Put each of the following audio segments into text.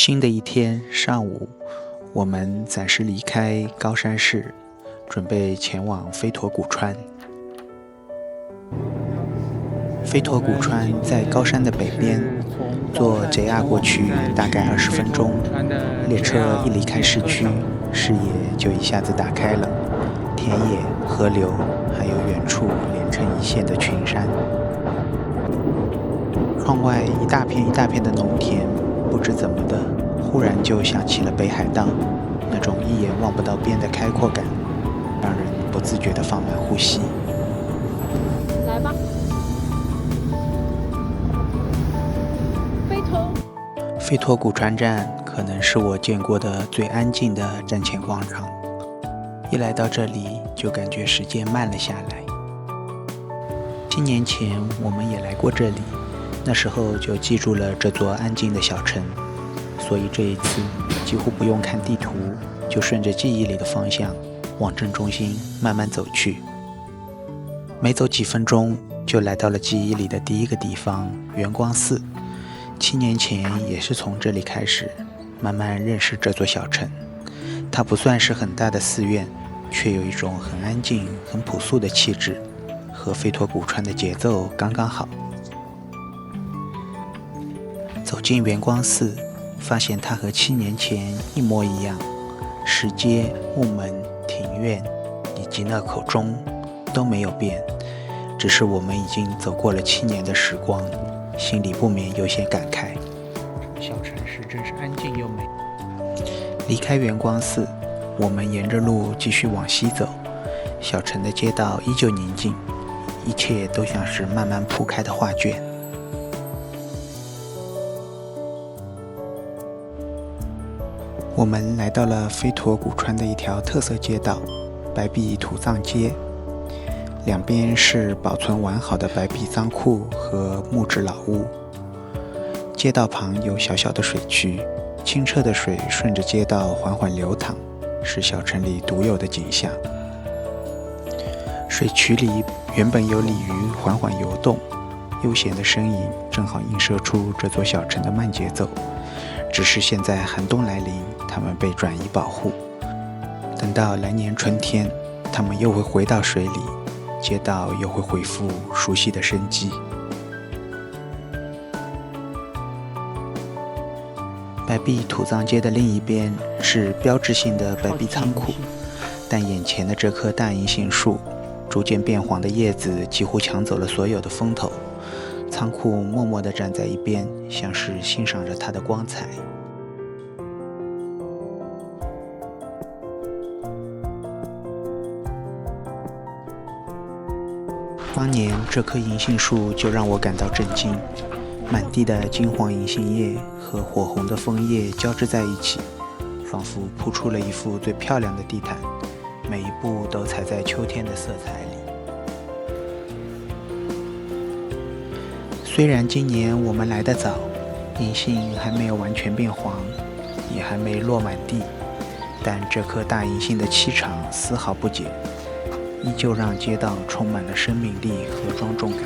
新的一天上午，我们暂时离开高山市，准备前往飞陀古川。飞陀古川在高山的北边，坐 JR 过去大概20分钟。列车一离开市区，视野就一下子打开了，田野、河流，还有远处连成一线的群山。窗外一大片一大片的农田，不知怎么的，忽然就想起了北海道，那种一眼望不到边的开阔感，让人不自觉地放慢呼吸。来吧，飞陀古川站可能是我见过的最安静的站前广场，一来到这里就感觉时间慢了下来。7年前我们也来过这里，那时候就记住了这座安静的小城，所以这一次几乎不用看地图，就顺着记忆里的方向往镇中心慢慢走去。没走几分钟就来到了记忆里的第一个地方——圆光寺。7年前也是从这里开始慢慢认识这座小城。它不算是很大的寺院，却有一种很安静很朴素的气质，和飞陀古川的节奏刚刚好。走进圆光寺，发现它和7年前一模一样，石阶、木门、庭院以及那口钟都没有变，只是我们已经走过了7年的时光，心里不免有些感慨。小城市真是安静又美。离开圆光寺，我们沿着路继续往西走，小城的街道依旧宁静，一切都像是慢慢铺开的画卷。我们来到了飞陀古川的一条特色街道——白壁土葬街。两边是保存完好的白壁仓库和木质老屋。街道旁有小小的水渠，清澈的水顺着街道缓缓流淌，是小城里独有的景象。水渠里原本有鲤鱼缓缓游动，悠闲的身影正好映射出这座小城的慢节奏。只是现在寒冬来临，它们被转移保护。等到来年春天，它们又会回到水里，街道又会恢复熟悉的生机。白壁土葬街的另一边是标志性的白壁仓库，但眼前的这棵大银杏树，逐渐变黄的叶子几乎抢走了所有的风头。仓库默默地站在一边，像是欣赏着它的光彩。当年这棵银杏树就让我感到震惊，满地的金黄银杏叶和火红的枫叶交织在一起，仿佛铺出了一幅最漂亮的地毯，每一步都踩在秋天的色彩里。虽然今年我们来得早，银杏还没有完全变黄，也还没落满地，但这棵大银杏的气场丝毫不减，依旧让街道充满了生命力和庄重感。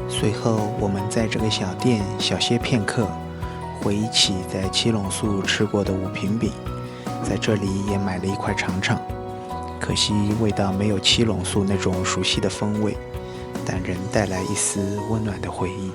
随后我们在这个小店小歇片刻，回忆起在七龙宿吃过的5平饼，在这里也买了一块尝尝。可惜味道没有七龙宿那种熟悉的风味，但仍带来一丝温暖的回忆。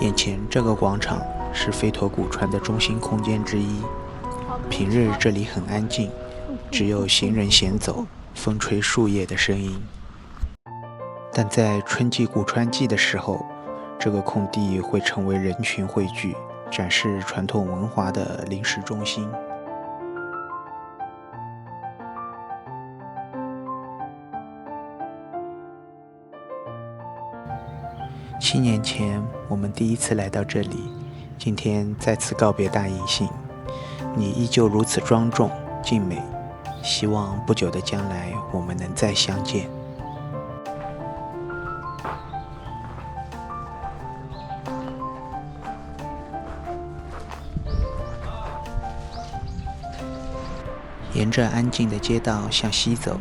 眼前这个广场是飞陀古川的中心空间之一，平日这里很安静，只有行人闲走，风吹树叶的声音。但在春季古川季的时候，这个空地会成为人群汇聚、展示传统文化的临时中心。7年前我们第一次来到这里，今天再次告别大银杏，你依旧如此庄重静美，希望不久的将来我们能再相见。沿着安静的街道向西走，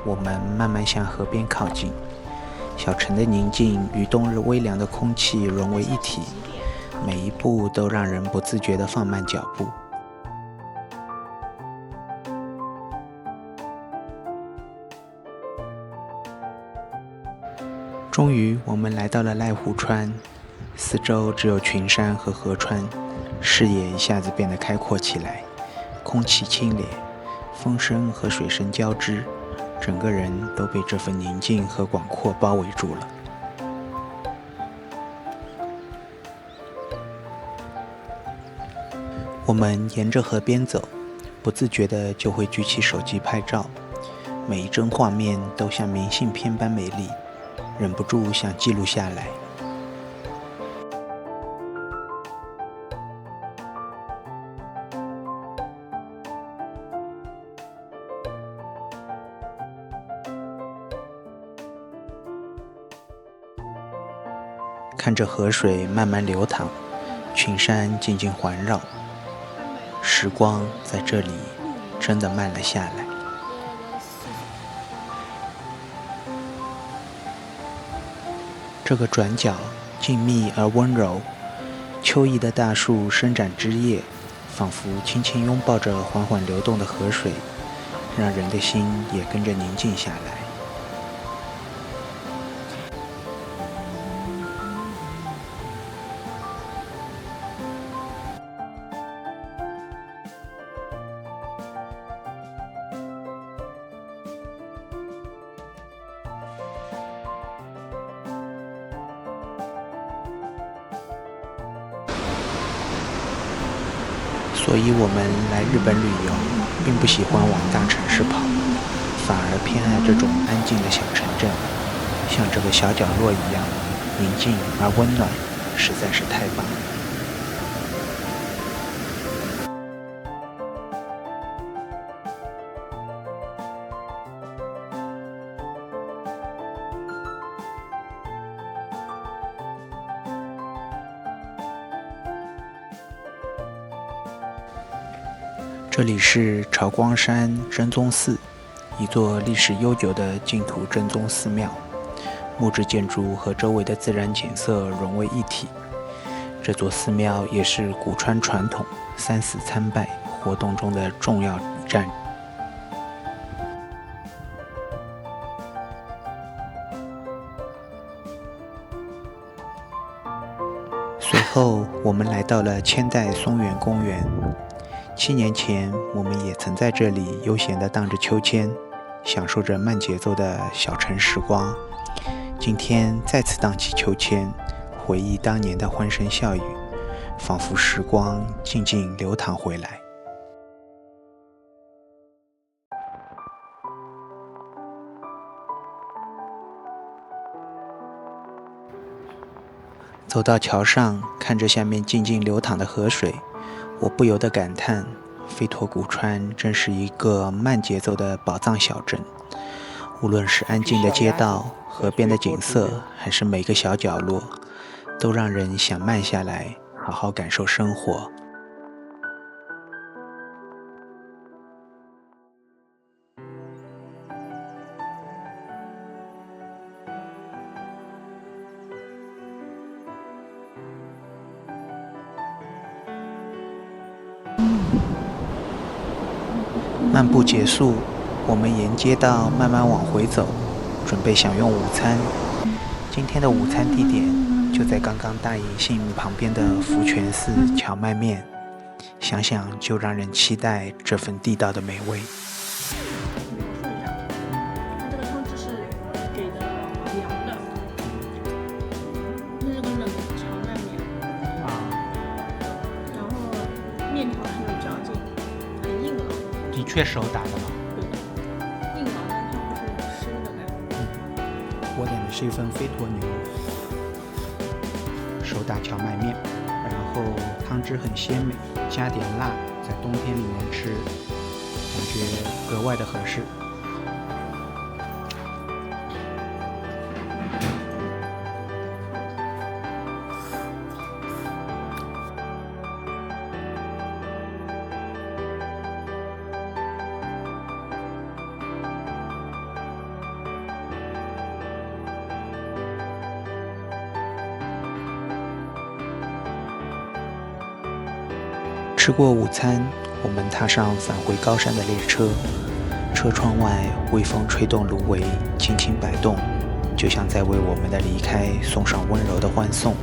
我们慢慢向河边靠近。小城的宁静与冬日微凉的空气融为一体，每一步都让人不自觉地放慢脚步。终于，我们来到了濑户川，四周只有群山和河川，视野一下子变得开阔起来，空气清冽，风声和水声交织，整个人都被这份宁静和广阔包围住了。我们沿着河边走，不自觉地就会举起手机拍照，每一帧画面都像明信片般美丽，忍不住想记录下来。看着河水慢慢流淌，群山静静环绕，时光在这里真的慢了下来。这个转角静谧而温柔，秋意的大树伸展枝叶，仿佛轻轻拥抱着缓缓流动的河水，让人的心也跟着宁静下来。所以我们来日本旅游，并不喜欢往大城市跑，反而偏爱这种安静的小城镇，像这个小角落一样，宁静而温暖，实在是太棒了。这里是朝光山真宗寺，一座历史悠久的净土真宗寺庙，木质建筑和周围的自然景色融为一体。这座寺庙也是古川传统三寺参拜活动中的重要一站。随后，我们来到了千代松原公园。7年前，我们也曾在这里悠闲地荡着秋千，享受着慢节奏的小城时光。今天再次荡起秋千，回忆当年的欢声笑语，仿佛时光静静流淌回来。走到桥上，看着下面静静流淌的河水，我不由得感叹，飞托古川真是一个慢节奏的宝藏小镇。无论是安静的街道、河边的景色，还是每个小角落，都让人想慢下来，好好感受生活。漫步结束，我们沿街道慢慢往回走，准备享用午餐。今天的午餐地点就在刚刚大银杏旁边的福泉寺荞麦面，想想就让人期待这份地道的美味。它这个汤汁是给的凉的，这是个冷的荞麦面然后面条很有嚼劲，很硬朗。的确手打的吗？对的，硬朗，但它不是生的感觉。我点的是一份飞驼牛手打荞麦面，然后汤汁很鲜美，加点辣，在冬天里面吃，感觉格外的合适。吃过午餐，我们踏上返回高山的列车。车窗外，微风吹动芦苇，轻轻摆动，就像在为我们的离开送上温柔的欢送。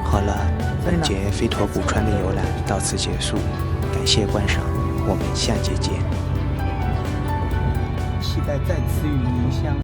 好了，本节飞驼古川的游览到此结束，感谢观赏，我们下节见。期待再次与您相